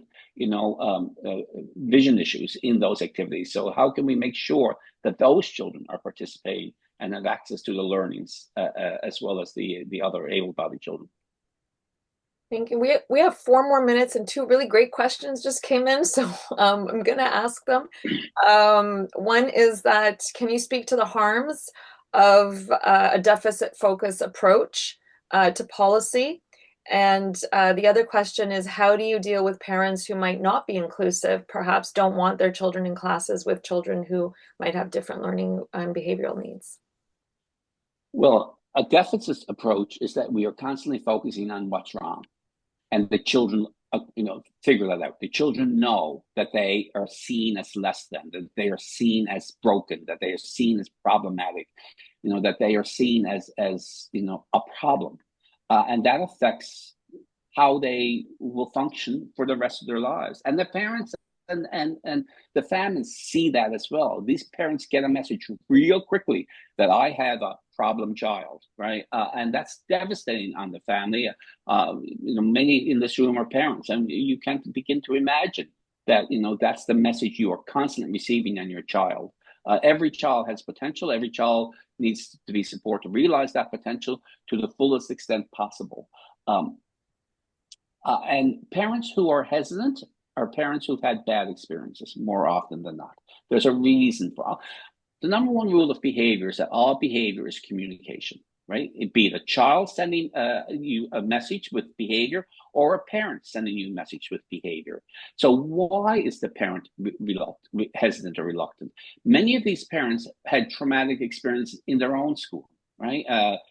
vision issues in those activities. So how can we make sure that those children are participating and have access to the learnings as well as the other able-bodied children? Thank you. We have 4 more minutes, and two really great questions just came in, so I'm going to ask them. One is that, can you speak to the harms of a deficit focus approach to policy? And the other question is, how do you deal with parents who might not be inclusive, perhaps don't want their children in classes with children who might have different learning and behavioral needs? Well, a deficit approach is that we are constantly focusing on what's wrong, and the children, figure that out. The children know that they are seen as less than, that they are seen as broken, that they are seen as problematic, that they are seen as a problem, and that affects how they will function for the rest of their lives. And the parents and the families see that as well. These parents get a message real quickly that I have a problem child, right? And that's devastating on the family. Many in this room are parents, and you can't begin to imagine that, that's the message you are constantly receiving on your child. Every child has potential. Every child needs to be supported to realize that potential to the fullest extent possible. And parents who are hesitant are parents who've had bad experiences more often than not. There's a reason for the number one rule of behavior is that all behavior is communication, right? It be it a child sending you a message with behavior or a parent sending you a message with behavior. So why is the parent hesitant or reluctant? Many of these parents had traumatic experiences in their own school. Right?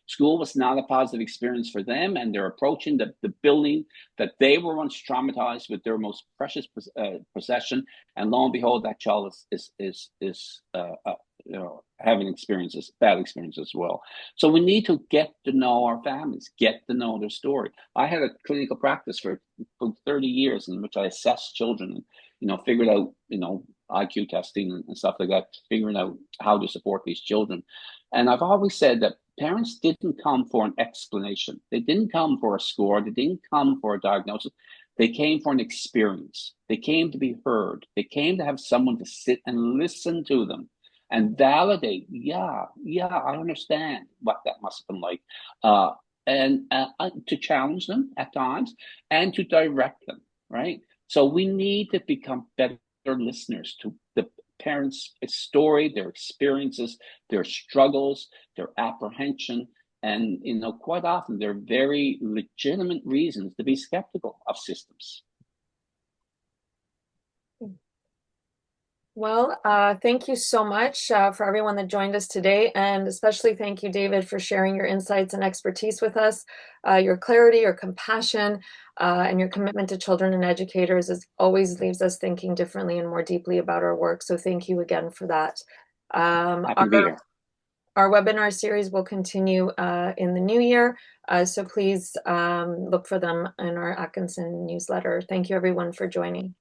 School was not a positive experience for them, and they're approaching the building that they were once traumatized with their most precious possession, and lo and behold, that child is having bad experiences as well. So we need to get to know our families, get to know their story. I had a clinical practice for 30 years in which I assessed children and figured out IQ testing and stuff like that, figuring out how to support these children. And I've always said that parents didn't come for an explanation. They didn't come for a score. They didn't come for a diagnosis. They came for an experience. They came to be heard. They came to have someone to sit and listen to them and validate. Yeah, I understand what that must have been like. And to challenge them at times and to direct them, right? So we need to become better listeners to the parents' story, their experiences, their struggles, their apprehension, and quite often they're very legitimate reasons to be skeptical of systems. Well, thank you so much for everyone that joined us today, and especially thank you, David, for sharing your insights and expertise with us. Your clarity, your compassion, and your commitment to children and educators always leaves us thinking differently and more deeply about our work. So thank you again for that. Happy to be here. Our webinar series will continue in the new year, so please look for them in our Atkinson newsletter. Thank you everyone for joining.